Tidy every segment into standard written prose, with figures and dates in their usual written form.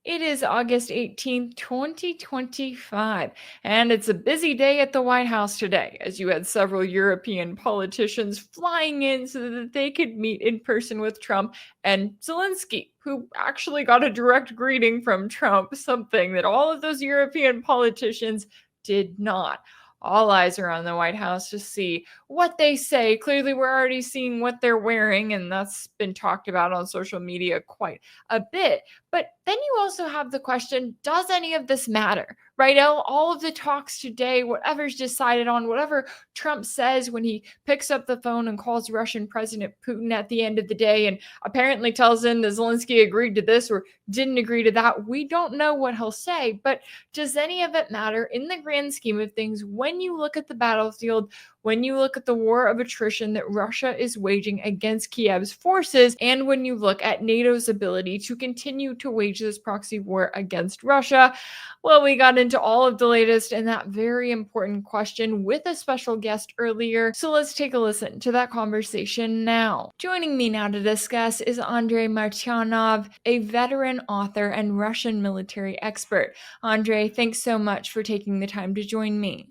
It is August 18th, 2025, and it's a busy day at the White House today, as you had several European politicians flying in so that they could meet in person with Trump and Zelensky, who actually got a direct greeting from Trump, something that all of those European politicians did not. All eyes are on the White House to see what they say. Clearly, we're already seeing what they're wearing, and that's been talked about on social media quite a bit. But then you also have the question, does any of this matter? Right? All of the talks today, whatever's decided on, whatever Trump says when he picks up the phone and calls Russian President Putin at the end of the day and apparently tells him that Zelensky agreed to this or didn't agree to that, we don't know what he'll say. But does any of it matter in the grand scheme of things when you look at the battlefield, when you look at the war of attrition that Russia is waging against Kiev's forces, and when you look at NATO's ability to continue to wage this proxy war against Russia? Well, we got into all of the latest and that very important question with a special guest earlier. So let's take a listen to that conversation now. Joining me now to discuss is Andrei Martyanov, a veteran author and Russian military expert. Andrei, thanks so much for taking the time to join me.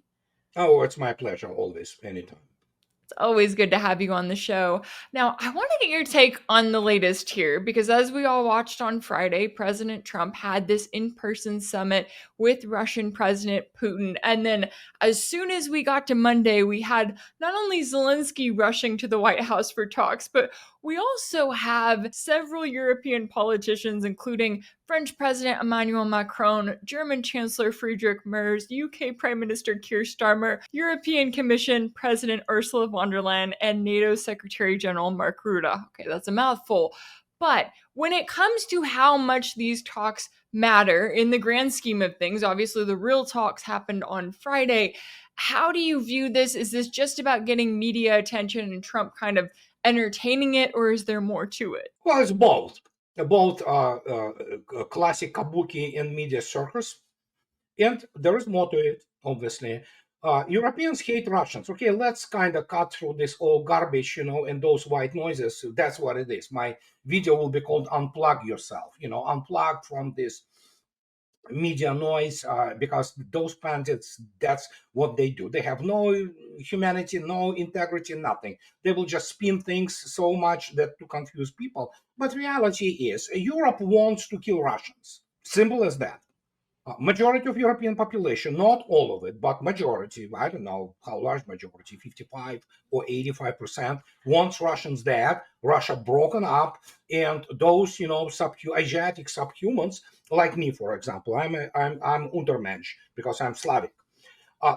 Oh, it's my pleasure, always, anytime. It's always good to have you on the show. Now, I want to get your take on the latest here because, as we all watched on Friday, President Trump had this in person summit with Russian President Putin. And then, as soon as we got to Monday, we had not only Zelensky rushing to the White House for talks, but we also have several European politicians, including French President Emmanuel Macron, German Chancellor Friedrich Merz, UK Prime Minister Keir Starmer, European Commission President Ursula von der Leyen, and NATO Secretary General Mark Rutte. Okay, that's a mouthful. But when it comes to how much these talks matter in the grand scheme of things, obviously the real talks happened on Friday. How do you view this? Is this just about getting media attention and Trump kind of entertaining it, or is there more to it? Well, it's both. Both classic kabuki and media circus, and there is more to it, obviously. Europeans hate Russians. Okay, let's kind of cut through this old garbage, and those white noises. That's what it is. My video will be called Unplug Yourself, unplug from this media noise, because those bandits, that's what they do. They have no humanity, no integrity, nothing. They will just spin things so much that to confuse people. But reality is Europe wants to kill Russians, simple as that. Majority of European population, not all of it, but majority, I don't know how large majority, 55 or 85%, wants Russians dead, Russia broken up, and those, Asiatic subhumans, like me, for example, I'm Untermensch because I'm Slavic.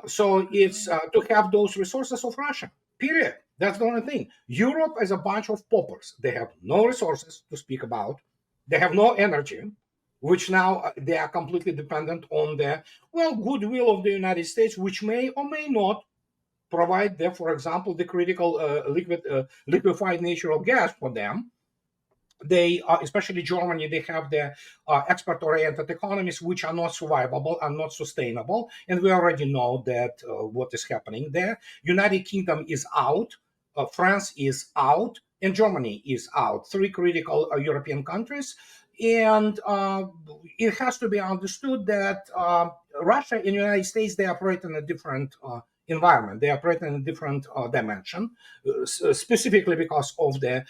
So it's to have those resources of Russia, period. That's the only thing. Europe is a bunch of paupers. They have no resources to speak about. They have no energy, which now they are completely dependent on the goodwill of the United States, which may or may not provide them, for example, the critical liquefied natural gas for them. They, especially Germany, they have the export-oriented economies which are not survivable and not sustainable, and we already know that what is happening there. United Kingdom is out, France is out, and Germany is out. Three critical European countries. And it has to be understood that Russia and the United States, they operate in a different environment. They operate in a different dimension, specifically because of the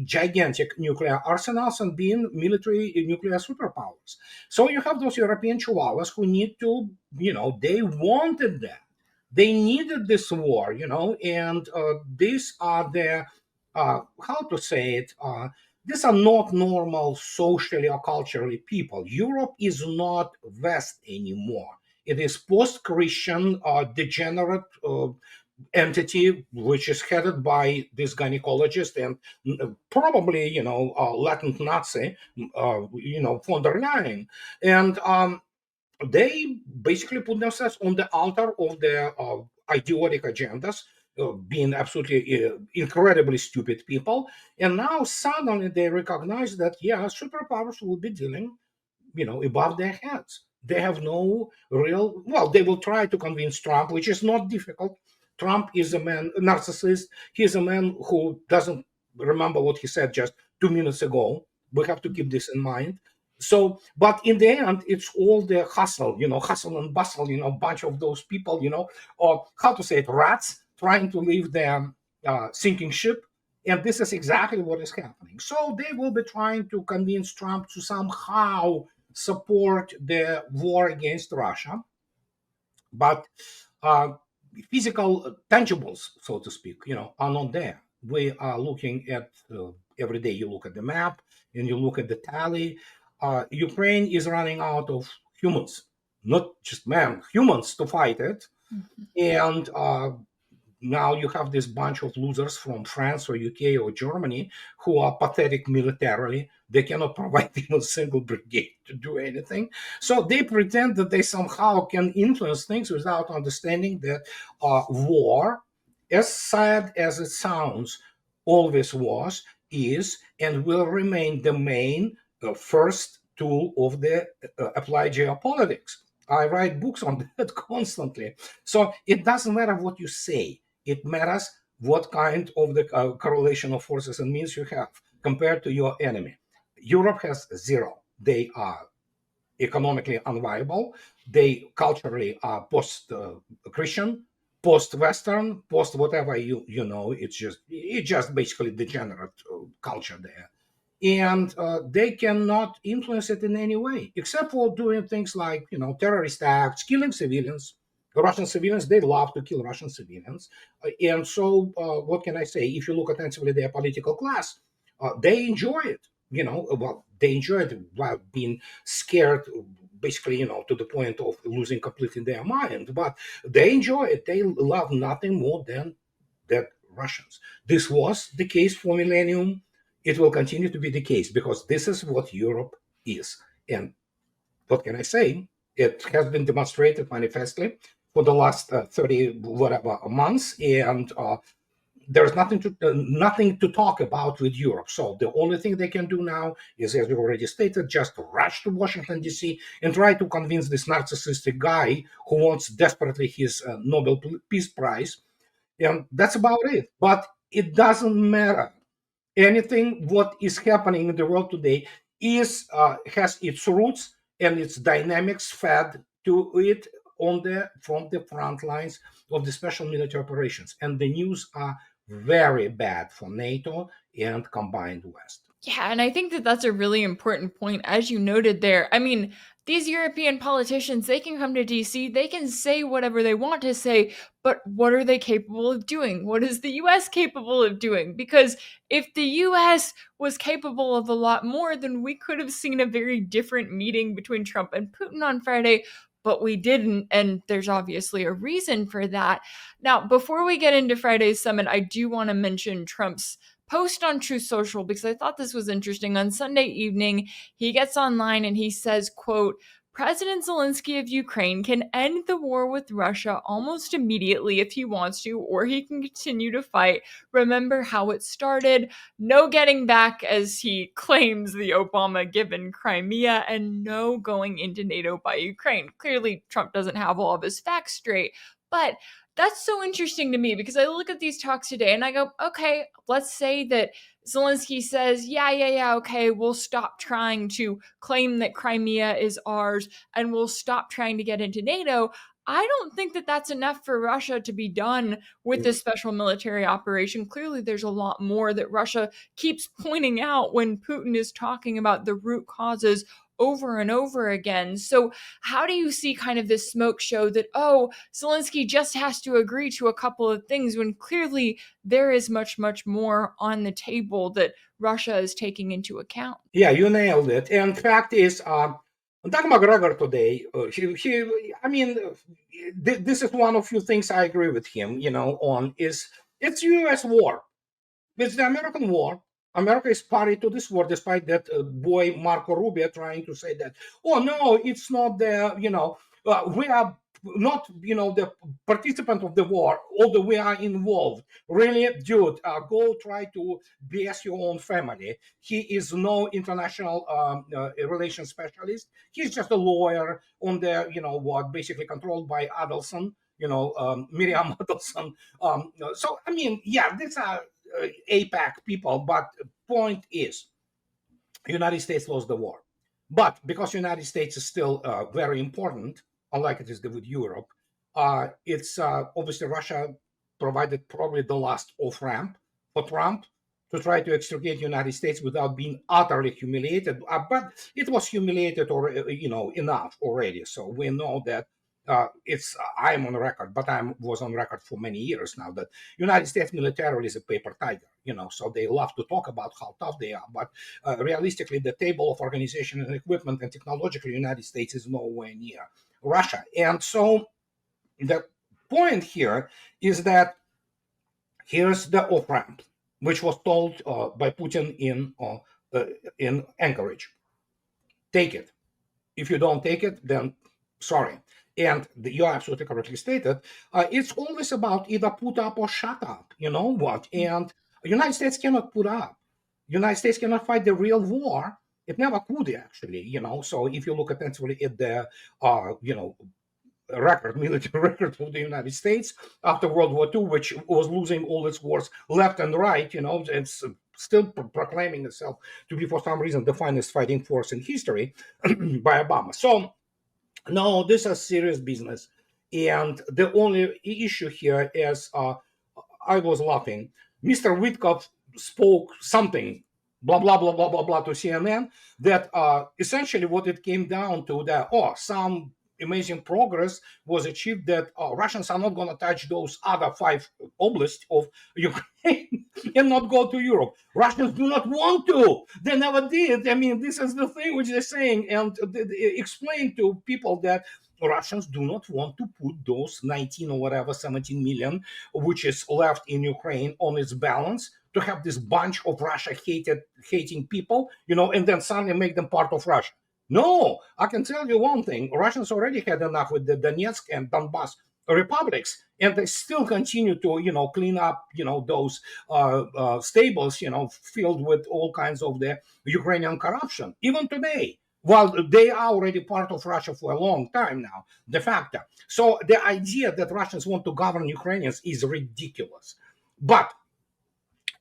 gigantic nuclear arsenals and being military nuclear superpowers. So you have those European chihuahuas who need to, they wanted that. They needed this war, and these are the, how to say it, these are not normal socially or culturally people. Europe is not West anymore. It is post-Christian, degenerate entity, which is headed by this gynecologist and probably, latent Nazi, von der Leyen. And they basically put themselves on the altar of their idiotic agendas, being absolutely incredibly stupid people. And now suddenly they recognize that, superpowers will be dealing, above their heads. They have no real, they will try to convince Trump, which is not difficult. Trump is a man, narcissist. He's a man who doesn't remember what he said just 2 minutes ago. We have to keep this in mind. So, but in the end, it's all the hustle, hustle and bustle, bunch of those people, or how to say it, rats trying to leave the sinking ship. And this is exactly what is happening. So they will be trying to convince Trump to somehow support the war against Russia. But uh, physical tangibles, so to speak, are not there. We are looking at every day. You look at the map and you look at the tally. Ukraine is running out of humans, not just men, humans to fight it. Mhm. And now you have this bunch of losers from France or UK or Germany who are pathetic militarily. They cannot provide even a single brigade to do anything. So they pretend that they somehow can influence things without understanding that war, as sad as it sounds, always was, is, and will remain the main first tool of the applied geopolitics. I write books on that constantly. So it doesn't matter what you say. It matters what kind of the correlation of forces and means you have compared to your enemy. Europe has zero. They are economically unviable. They culturally are post-Christian, post-Western, post whatever it's just basically degenerate culture there, and they cannot influence it in any way except for doing things like terrorist acts, killing civilians. Russian civilians, they love to kill Russian civilians. And so what can I say? If you look attentively their political class, they enjoy it. Well, they enjoy it while being scared, basically, to the point of losing completely their mind. But they enjoy it. They love nothing more than that Russians. This was the case for millennium. It will continue to be the case because this is what Europe is. And what can I say? It has been demonstrated manifestly for the last 30 whatever months, and there's nothing to talk about with Europe. So the only thing they can do now is, as you already stated, just rush to Washington D.C. and try to convince this narcissistic guy who wants desperately his Nobel Peace Prize, and that's about it. But it doesn't matter. Anything what is happening in the world today has its roots and its dynamics fed to it from the front lines of the special military operations. And the news are very bad for NATO and combined West. Yeah, and I think that that's a really important point, as you noted there. I mean, these European politicians, they can come to DC, they can say whatever they want to say, but what are they capable of doing? What is the US capable of doing? Because if the US was capable of a lot more, then we could have seen a very different meeting between Trump and Putin on Friday, but we didn't. And there's obviously a reason for that. Now, before we get into Friday's summit, I do want to mention Trump's post on Truth Social because I thought this was interesting. On Sunday evening, he gets online and he says, quote, President Zelensky of Ukraine can end the war with Russia almost immediately if he wants to, or he can continue to fight. Remember how it started. No getting back, as he claims the Obama given Crimea, and no going into NATO by Ukraine. Clearly, Trump doesn't have all of his facts straight, but that's so interesting to me because I look at these talks today and I go, okay, let's say that Zelensky says, yeah, okay, we'll stop trying to claim that Crimea is ours and we'll stop trying to get into NATO. I don't think that that's enough for Russia to be done with this special military operation. Clearly, there's a lot more that Russia keeps pointing out when Putin is talking about the root causes over and over again. So, how do you see kind of this smoke show that, oh, Zelensky just has to agree to a couple of things when clearly there is much, much more on the table that Russia is taking into account? Yeah, you nailed it. And fact is, Doug McGregor today, I mean, this is one of few things I agree with him, on is it's U.S. war. It's the American war. America is party to this war, despite that boy Marco Rubio trying to say that, oh no, it's not we are not, the participant of the war, although we are involved. Really, dude, go try to BS your own family. He is no international relations specialist. He's just a lawyer on the, basically controlled by Adelson, Miriam Adelson. So, I mean, yeah, these are APAC people, but point is, United States lost the war. But because United States is still very important, unlike it is with Europe, it's obviously Russia provided probably the last off ramp for Trump to try to extricate United States without being utterly humiliated. But it was humiliated, or enough already. So we know that it's. I'm on record, but I was on record for many years now that United States militarily is a paper tiger. So they love to talk about how tough they are, but realistically, the table of organization and equipment and technologically, the United States is nowhere near Russia. And so the point here is that here's the off ramp, which was told by Putin in Anchorage. Take it. If you don't take it, then sorry. And you're absolutely correctly stated. It's always about either put up or shut up. You know what? And the United States cannot put up. United States cannot fight the real war. It never could actually. So if you look attentively at the military record of the United States after World War II, which was losing all its wars left and right, it's still proclaiming itself to be, for some reason, the finest fighting force in history by Obama. So, no, this is serious business. And the only issue here is I was laughing. Mr. Witkoff spoke something, blah, blah, blah, blah, blah, blah, to CNN, that essentially what it came down to that, some amazing progress was achieved, that Russians are not going to touch those other 5 oblasts of Ukraine and not go to Europe. Russians do not want to. They never did. I mean, this is the thing which they're saying, and explain to people that Russians do not want to put those 19 or whatever, 17 million, which is left in Ukraine, on its balance, to have this bunch of Russia hating people, and then suddenly make them part of Russia. No, I can tell you one thing: Russians already had enough with the Donetsk and Donbass republics, and they still continue to, clean up, those stables, filled with all kinds of the Ukrainian corruption, even today. Well, they are already part of Russia for a long time now, de facto. So the idea that Russians want to govern Ukrainians is ridiculous. But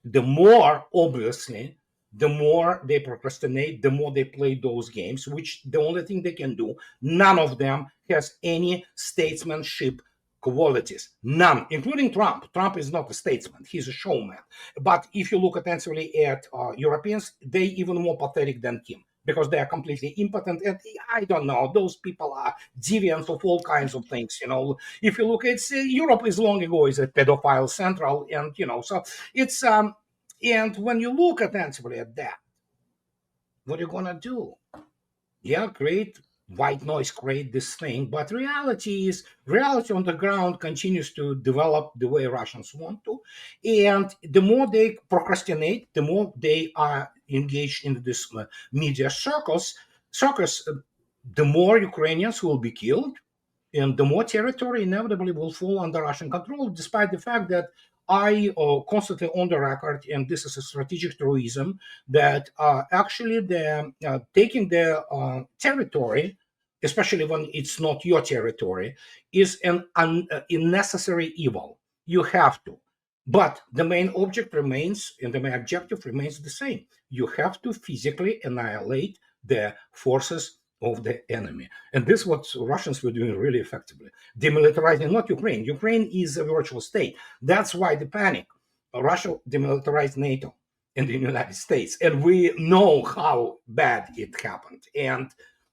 the more, obviously, the more they procrastinate, the more they play those games, which the only thing they can do, none of them has any statesmanship qualities. None, including Trump. Trump is not a statesman, he's a showman. But if you look attentively at Europeans, they even more pathetic than him, because they are completely impotent. And I don't know, those people are deviants of all kinds of things. If you look at Europe, is long ago is a pedophile central, and so it's and when you look attentively at that, what are you gonna do? Yeah, create white noise, create this thing, but reality on the ground continues to develop the way Russians want to. And the more they procrastinate, the more they are engaged in this media circus, the more Ukrainians will be killed, and the more territory inevitably will fall under Russian control, despite the fact that I constantly on the record, and this is a strategic truism, that actually the taking the territory, especially when it's not your territory, is an unnecessary evil. You have to. But the main object remains, and the main objective remains the same. You have to physically annihilate the forces of the enemy. And this is what Russians were doing really effectively. Demilitarizing not Ukraine. Ukraine is a virtual state. That's why the panic. Russia demilitarized NATO and the United States. And we know how bad it happened. And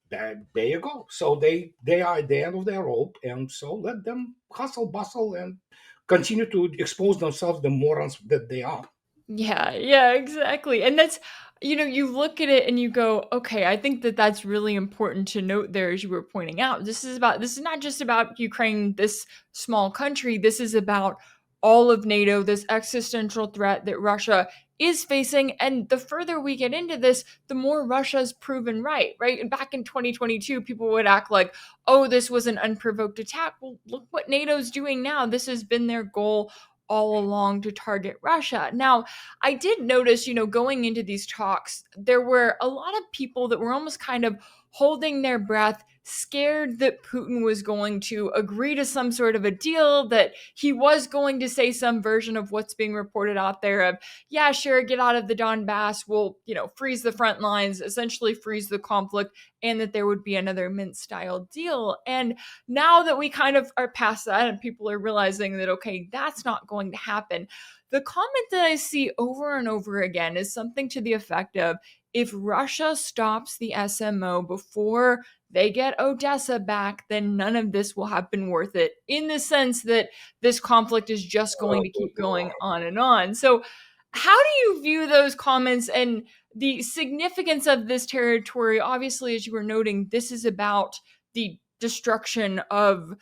there you go. So they are at the end of their rope. And so let them hustle, bustle, and continue to expose themselves, the morons that they are. Yeah, exactly. And that's, you look at it and you go, okay, I think that that's really important to note there, as you were pointing out. This is not just about Ukraine, this small country. This is about all of NATO, this existential threat that Russia is facing. And the further we get into this, the more Russia's proven right? And back in 2022, people would act like, oh, this was an unprovoked attack. Well, look what NATO's doing now. This has been their goal all along, to target Russia. Now, I did notice, going into these talks, there were a lot of people that were almost kind of holding their breath, scared that Putin was going to agree to some sort of a deal, that he was going to say some version of what's being reported out there of, yeah, sure, get out of the Donbass, we'll, freeze the front lines, essentially freeze the conflict, and that there would be another Minsk style deal. And now that we kind of are past that and people are realizing that, okay, that's not going to happen, the comment that I see over and over again is something to the effect of, if Russia stops the SMO before they get Odessa back, then none of this will have been worth it, in the sense that this conflict is just going to keep going on and on. So, how do you view those comments and the significance of this territory? Obviously, as you were noting, this is about the destruction of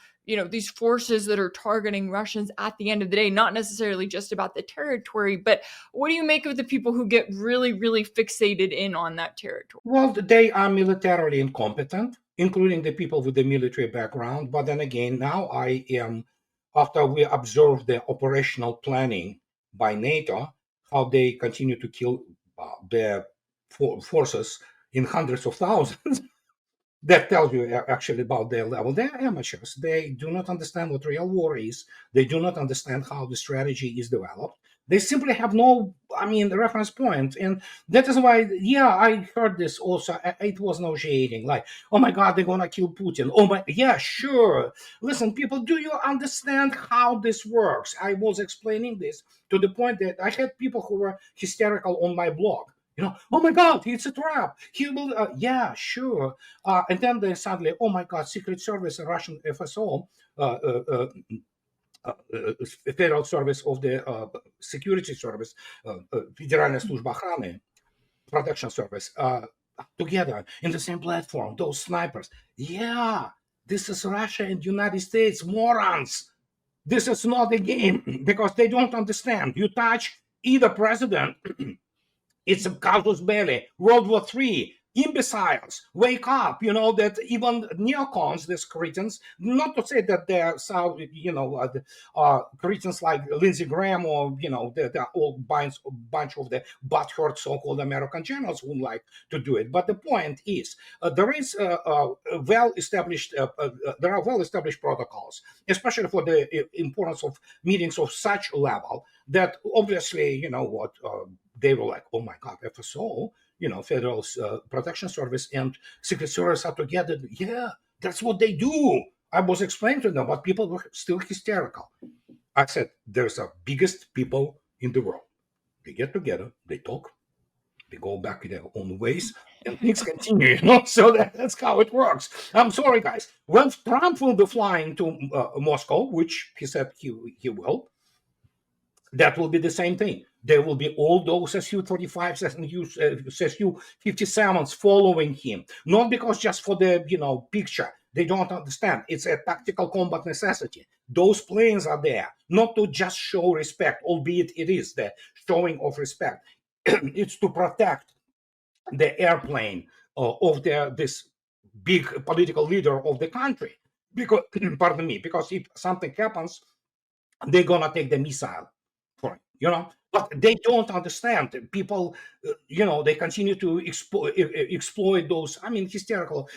these forces that are targeting Russians at the end of the day, not necessarily just about the territory. But what do you make of the people who get really, really fixated in on that territory? Well, they are militarily incompetent, including the people with the military background. But then again, now I am, after we observe the operational planning by NATO, how they continue to kill their forces in hundreds of thousands. That tells you actually about their level. They're amateurs. They do not understand what real war is. They do not understand how the strategy is developed. They simply have no, reference point. And that is why, yeah, I heard this also. It was nauseating. Like, oh my God, they're going to kill Putin. Oh my, yeah, sure. Listen, people, do you understand how this works? I was explaining this to the point that I had people who were hysterical on my blog. Oh my God, it's a trap. He will, yeah, sure. And then they suddenly, oh my God, Secret Service, Russian FSO, Federal Service of the Security Service, Федеральная служба охраны, Protection Service, together in the same platform, those snipers. Yeah, this is Russia and United States, morons. This is not a game because they don't understand. You touch either president, it's a casus belli, World War III, imbeciles, wake up, that even neocons, these cretins, not to say that they're so, cretins like Lindsey Graham or, they're all bunch of the butthurt so-called American generals who like to do it. But the point is, there are well-established protocols, especially for the importance of meetings of such level that obviously, they were like, oh my God, FSO, Federal Protection Service and Secret Service are together. Yeah, that's what they do. I was explaining to them, but people were still hysterical. I said, there's the biggest people in the world. They get together, they talk, they go back in their own ways, and things continue, So that's how it works. I'm sorry, guys. When Trump will be flying to Moscow, which he said he will, that will be the same thing. There will be all those Su-35s and Su-57s following him, not because just for the picture. They don't understand. It's a tactical combat necessity. Those planes are there not to just show respect, albeit it is the showing of respect. It's to protect the airplane of this big political leader of the country. Because, pardon me, because if something happens, they're gonna take the missile for it, but they don't understand. People, they continue to exploit those, hysterical,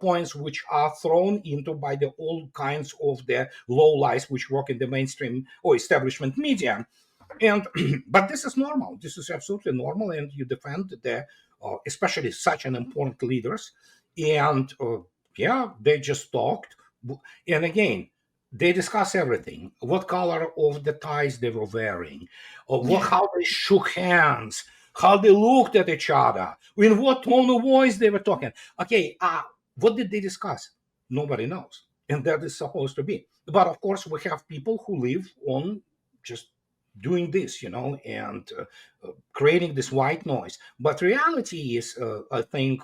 points which are thrown into by the all kinds of the low lies which work in the mainstream or establishment media. And but this is normal. This is absolutely normal, and you defend the, especially such an important leaders. And yeah, they just talked, and again, they discuss everything: what color of the ties they were wearing, or how they shook hands, how they looked at each other, in what tone of voice they were talking. Okay, what did they discuss? Nobody knows, and that is supposed to be. But of course, we have people who live on just doing this, and creating this white noise. But reality is, I think,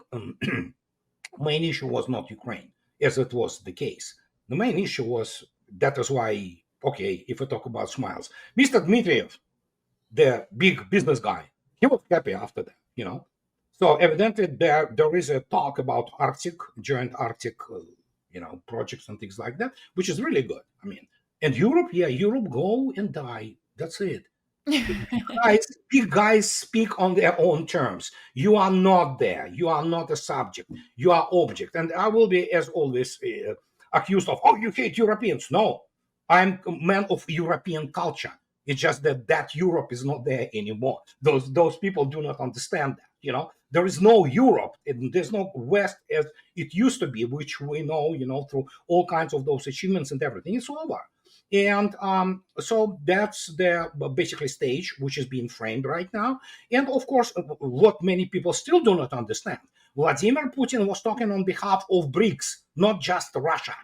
main issue was not Ukraine, as it was the case. The main issue was, that is why, okay, if we talk about smiles, Mr. Dmitriev, the big business guy, he was happy after that. So evidently there is a talk about Arctic, joint Arctic, projects and things like that, which is really good. And Europe, yeah, Europe go and die. That's it. Big guys speak on their own terms. You are not there. You are not a subject. You are object. And I will be, as always, accused of, oh, you hate Europeans. No, I'm a man of European culture. It's just that Europe is not there anymore. Those people do not understand that. There is no Europe, and there's no West as it used to be, which we know, through all kinds of those achievements and everything. It's over. And so that's the basically stage which is being framed right now. And of course, what many people still do not understand, Vladimir Putin was talking on behalf of BRICS, not just Russia.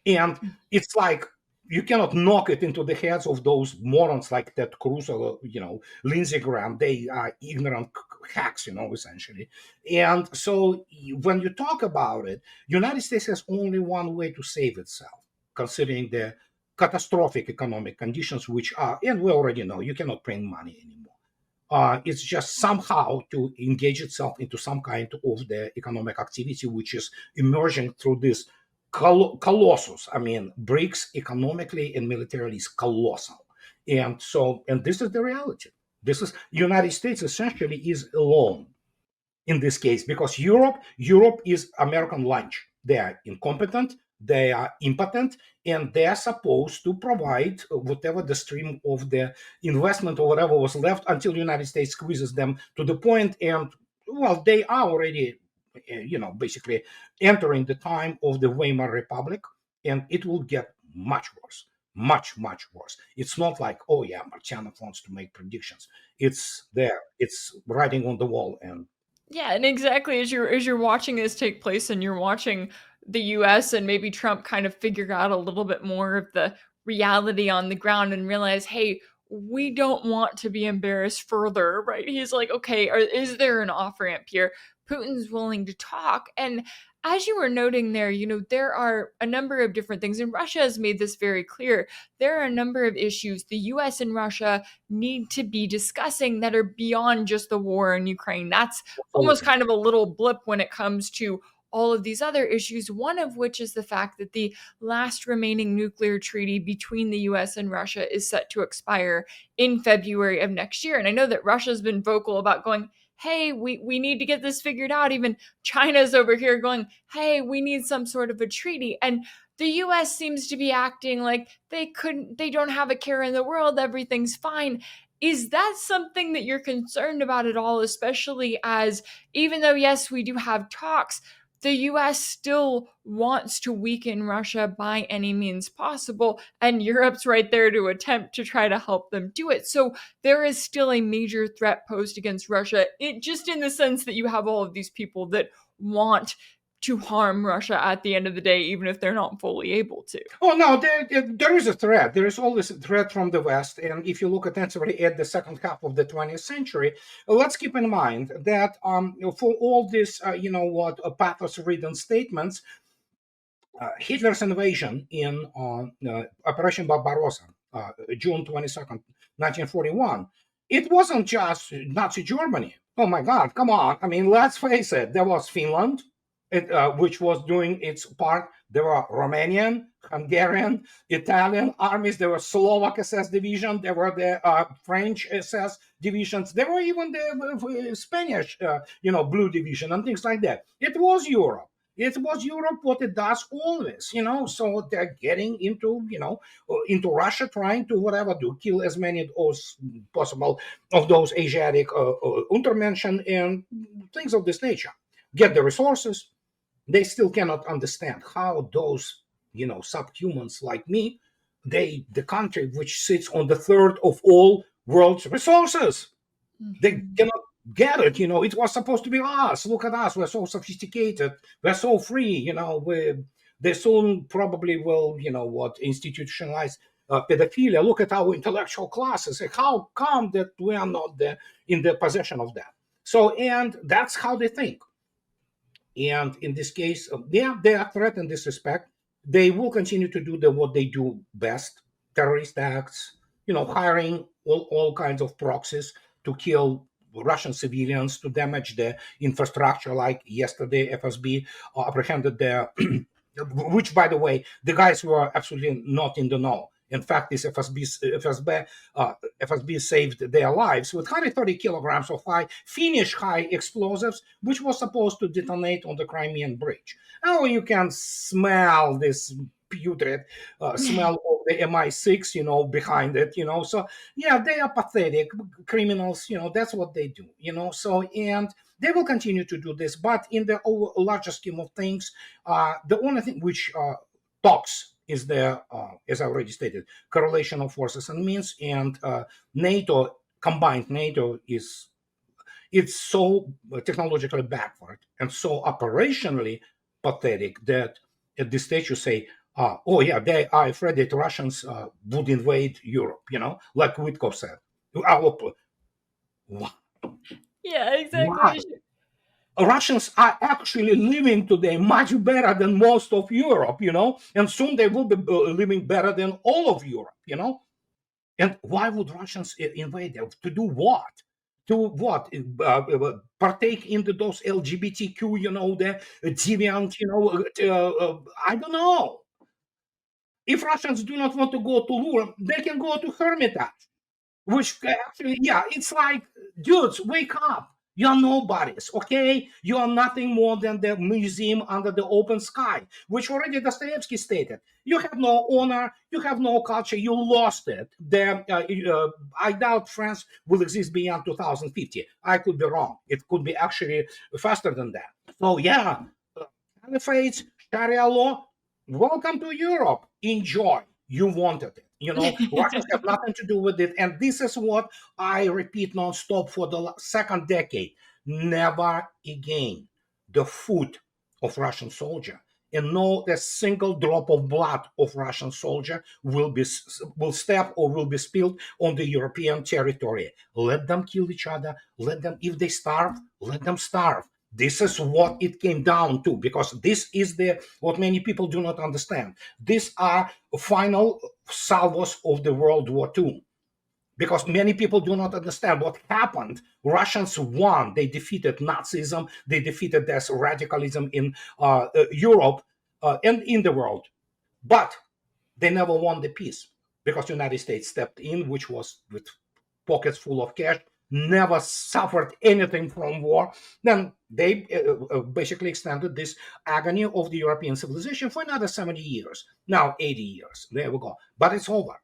And it's like you cannot knock it into the heads of those morons like Ted Cruz or Lindsey Graham. They are ignorant hacks, essentially. And so when you talk about it, United States has only one way to save itself, considering the catastrophic economic conditions, which are, and we already know, you cannot print money anymore. It's just somehow to engage itself into some kind of the economic activity, which is emerging through this colossus. I mean, BRICS economically and militarily is colossal. And this is the reality. This is United States essentially is alone in this case, because Europe is American lunch. They are incompetent, they are impotent, and they are supposed to provide whatever the stream of the investment or whatever was left until the United States squeezes them to the point. And well, they are already, basically entering the time of the Weimar Republic, and it will get much worse. Much, much worse. It's not like, oh yeah, Martyanov wants to make predictions. It's there. It's writing on the wall. And Yeah, and exactly as you're watching this take place and you're watching the US and maybe Trump kind of figure out a little bit more of the reality on the ground and realize, hey, we don't want to be embarrassed further, right? He's like, okay, is there an off ramp here? Putin's willing to talk. And as you were noting there, there are a number of different things, and Russia has made this very clear. There are a number of issues the US and Russia need to be discussing that are beyond just the war in Ukraine. That's almost absolutely. kind of a little blip when it comes to all of these other issues, one of which is the fact that the last remaining nuclear treaty between the US and Russia is set to expire in February of next year. And I know that Russia's been vocal about going, hey, we need to get this figured out. Even China's over here going, hey, we need some sort of a treaty. And the US seems to be acting like they don't have a care in the world, everything's fine. Is that something that you're concerned about at all, especially as, even though, yes, we do have talks, the US still wants to weaken Russia by any means possible, and Europe's right there to attempt to try to help them do it. So there is still a major threat posed against Russia, just in the sense that you have all of these people that want to harm Russia at the end of the day, even if they're not fully able to. Oh no, there is a threat. There is always a threat from the West, and if you look attentively at the second half of the 20th century, let's keep in mind that for all this, pathos-ridden statements, Hitler's invasion in Operation Barbarossa, June 22nd, 1941, it wasn't just Nazi Germany. Oh my God, come on! I mean, let's face it. There was Finland, which was doing its part. There were Romanian, Hungarian, Italian armies. There were Slovak SS division. There were the French SS divisions. There were even the Spanish, blue division and things like that. It was Europe. It was Europe what it does always, So they're getting into Russia, trying to kill as many as possible of those Asiatic Untermenschen and things of this nature. Get the resources. They still cannot understand how those, subhumans like me, the country which sits on the third of all world's resources, they cannot get it. It was supposed to be us. Look at us. We're so sophisticated. We're so free. They soon probably will, institutionalize pedophilia. Look at our intellectual classes. How come that we are not in the possession of that? So, and that's how they think. And in this case, they are a threat in this respect. They will continue to do what they do best: terrorist acts, hiring all kinds of proxies to kill Russian civilians, to damage the infrastructure. Like yesterday, FSB apprehended which, by the way, the guys were absolutely not in the know. In fact, this FSB saved their lives with 130 kilograms of Finnish high explosives, which was supposed to detonate on the Crimean Bridge. Oh, you can smell this putrid smell of the MI6, behind it, So, yeah, they are pathetic criminals, that's what they do, So, and they will continue to do this. But in the larger scheme of things, the only thing which talks is the, as I already stated, correlation of forces and means, and NATO, combined NATO it's so technologically backward and so operationally pathetic that at this stage you say, oh yeah, they are afraid that Russians would invade Europe, like Witkov said. Why? Yeah, Why? exactly. Russians are actually living today much better than most of Europe, and soon they will be living better than all of Europe, And why would Russians invade them? To do what? To what? Partake into those LGBTQ, the deviant, I don't know. If Russians do not want to go to Louvre, they can go to Hermitage, which actually, yeah, it's like, dudes, wake up. You're nobodies, okay? You are nothing more than the museum under the open sky, which already Dostoevsky stated. You have no honor, you have no culture, you lost it. I doubt France will exist beyond 2050. I could be wrong. It could be actually faster than that. So, yeah, caliphates, Sharia law, welcome to Europe. Enjoy. You wanted it. Russians have nothing to do with it. And this is what I repeat nonstop for the second decade. Never again the foot of Russian soldier and not a single drop of blood of Russian soldier will step or will be spilled on the European territory. Let them kill each other. Let them, if they starve, let them starve. This is what it came down to, because this is what many people do not understand. These are final salvos of the World War II. Because many people do not understand what happened. Russians won. They defeated Nazism. They defeated this radicalism in Europe and in the world. But they never won the peace because the United States stepped in, which was with pockets full of cash, never suffered anything from war. Then they basically extended this agony of the European civilization for another 70 years. Now 80 years. There we go. But it's over.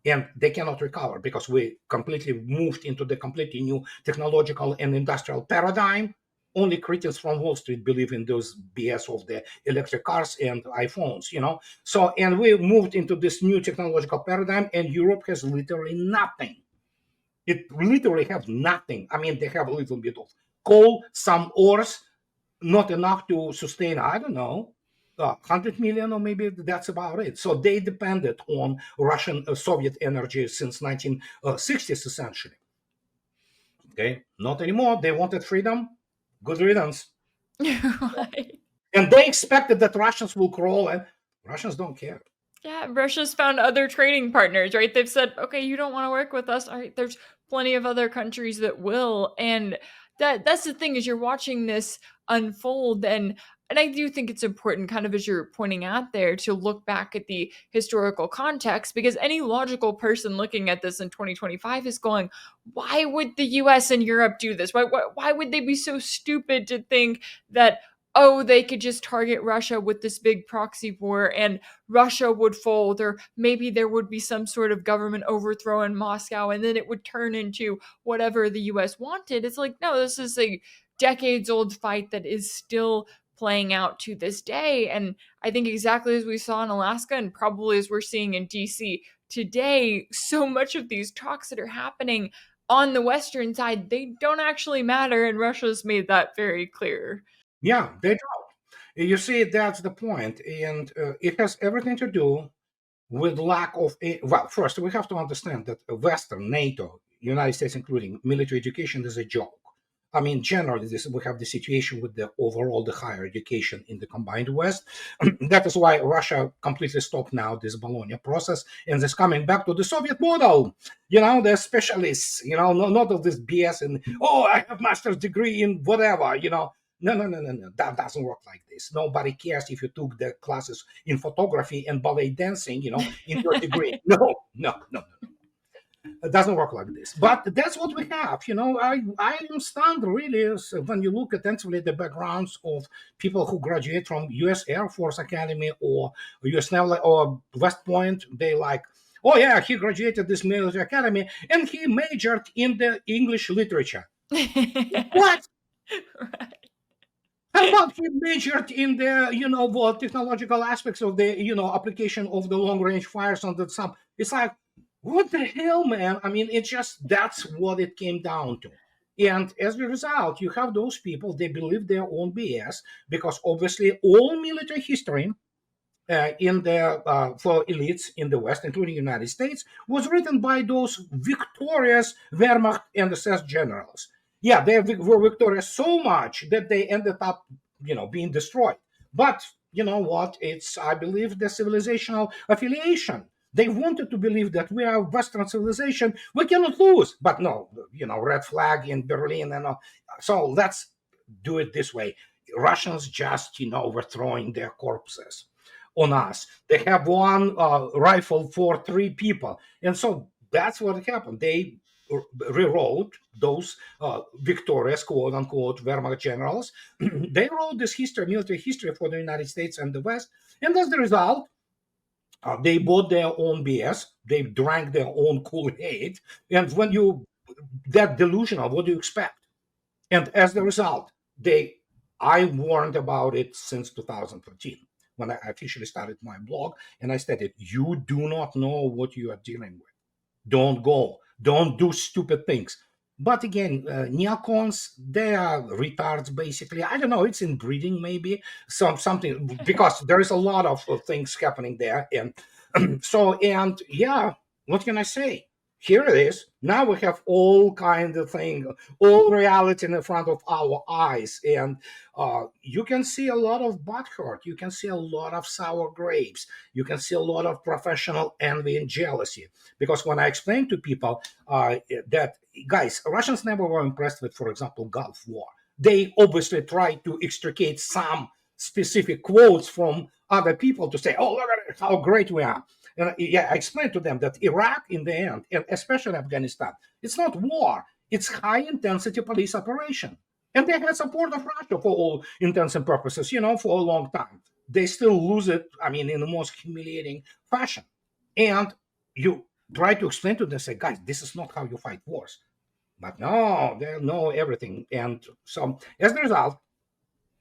And they cannot recover because we completely moved into the completely new technological and industrial paradigm. Only critics from Wall Street believe in those BS of the electric cars and iPhones, So, and we moved into this new technological paradigm, and Europe has literally nothing. It literally has nothing. I mean, they have a little bit of coal, some ores, not enough to sustain, I don't know, 100 million, or maybe that's about it. So they depended on Russian Soviet energy since 1960s, essentially. Okay, not anymore. They wanted freedom. Good riddance. Right. And they expected that Russians will crawl, and Russians don't care. Yeah, Russia's found other trading partners, right? They've said, okay, you don't want to work with us. All right, there's plenty of other countries that will. And that's the thing, is you're watching this unfold, and I do think it's important, kind of as you're pointing out there, to look back at the historical context, because any logical person looking at this in 2025 is going, why would the US and Europe do this? Why would they be so stupid to think that, oh, they could just target Russia with this big proxy war and Russia would fold, or maybe there would be some sort of government overthrow in Moscow and then it would turn into whatever the US wanted? It's like, no, this is a decades old fight that is still playing out to this day. And I think exactly as we saw in Alaska, and probably as we're seeing in DC today, so much of these talks that are happening on the Western side, they don't actually matter. And Russia's made that very clear. Yeah, they don't. You see, that's the point. And it has everything to do with lack of, well, first, we have to understand that Western, NATO, United States including, military education is a joke. I mean, generally, we have the situation with the higher education in the combined West. That is why Russia completely stopped now this Bologna process and is coming back to the Soviet model. The specialists, not of this BS and, oh, I have master's degree in whatever, No, no, no, no, no. That doesn't work like this. Nobody cares if you took the classes in photography and ballet dancing, in your degree. No, no, no. It doesn't work like this. But that's what we have. I am stunned really when you look attentively at the backgrounds of people who graduate from U.S. Air Force Academy or U.S. Naval or West Point. They like, oh yeah, he graduated this military academy and he majored in the English literature. What? Right. How about he majored in the, what technological aspects of the, application of the long range fires on the sub? It's like, what the hell, man? I mean, it's just that's what it came down to. And as a result, you have those people, they believe their own BS because obviously all military history in the for elites in the West, including the United States, was written by those victorious Wehrmacht and SS generals. Yeah, they were victorious so much that they ended up, being destroyed. But you know what? It's, I believe, the civilizational affiliation. They wanted to believe that we are Western civilization, we cannot lose. But no, red flag in Berlin and all. So let's do it this way. Russians just, were throwing their corpses on us. They have one rifle for 3 people. And so that's what happened. They rewrote those victorious, quote unquote, Wehrmacht generals. They wrote this history, military history for the United States and the West. And as the result, they bought their own BS. They drank their own Kool-Aid. And when you, that delusional, what do you expect? And as the result, I warned about it since 2013 when I officially started my blog. And I stated, you do not know what you are dealing with. Don't go. Don't do stupid things. But again, neocons, they are retards basically. I don't know, it's inbreeding maybe, something, because there is a lot of things happening there. And and yeah, what can I say? Here it is. Now we have all kind of thing, all reality in front of our eyes. And you can see a lot of butthurt. You can see a lot of sour grapes. You can see a lot of professional envy and jealousy. Because when I explain to people that, guys, Russians never were impressed with, for example, Gulf War. They obviously tried to extricate some specific quotes from other people to say, oh, look at how great we are. And yeah, I explained to them that Iraq, in the end, and especially Afghanistan, it's not war, it's high intensity police operation. And they had support of Russia for all intents and purposes, for a long time. They still lose it, I mean, in the most humiliating fashion. And you try to explain to them, say, guys, this is not how you fight wars. But no, they know everything. And so as a result,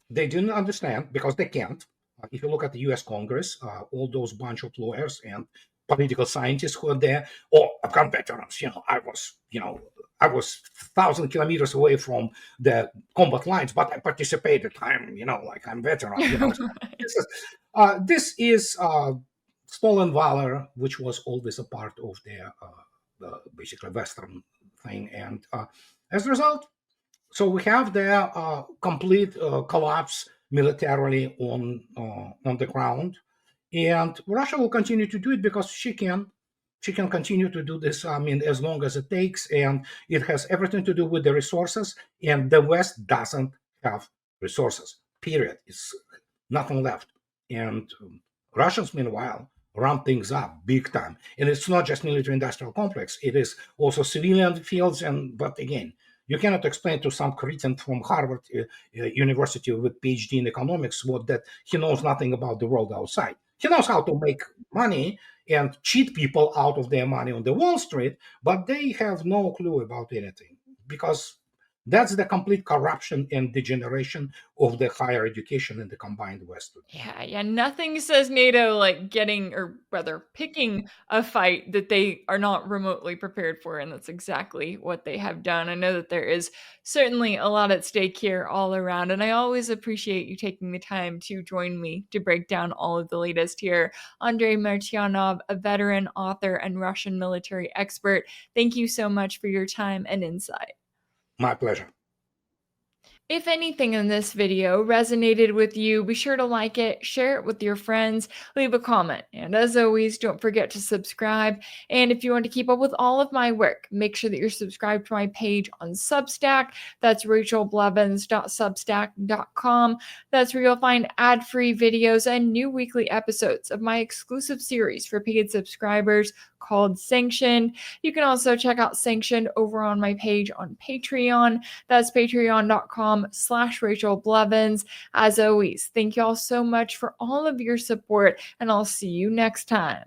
they didn't understand because they can't. If you look at the US Congress, all those bunch of lawyers and political scientists who are there, or Afghan veterans, I was 1,000 kilometers away from the combat lines, but I participated. I'm veteran. This is stolen valor, which was always a part of their basically Western thing. And as a result, so we have the complete collapse militarily on the ground, and Russia will continue to do it because she can. She can continue to do this. I mean, as long as it takes, and it has everything to do with the resources. And the West doesn't have resources. Period. It's nothing left. And Russians, meanwhile, ramp things up big time. And it's not just military-industrial complex; it is also civilian fields. And but again, you cannot explain to some cretin from Harvard University with PhD in economics that he knows nothing about the world outside. He knows how to make money and cheat people out of their money on the Wall Street, but they have no clue about anything because that's the complete corruption and degeneration of the higher education in the combined West. Yeah, nothing says NATO like getting, or rather picking a fight that they are not remotely prepared for, and that's exactly what they have done. I know that there is certainly a lot at stake here all around, and I always appreciate you taking the time to join me to break down all of the latest here. Andrei Martyanov, a veteran, author, and Russian military expert, thank you so much for your time and insight. My pleasure. If anything in this video resonated with you, be sure to like it, share it with your friends, leave a comment, and as always, don't forget to subscribe. And if you want to keep up with all of my work, make sure that you're subscribed to my page on Substack. That's rachelblevins.substack.com. That's where you'll find ad-free videos and new weekly episodes of my exclusive series for paid subscribers called Sanctioned. You can also check out Sanctioned over on my page on Patreon. That's patreon.com/Rachel Blevins. As always, thank you all so much for all of your support, and I'll see you next time.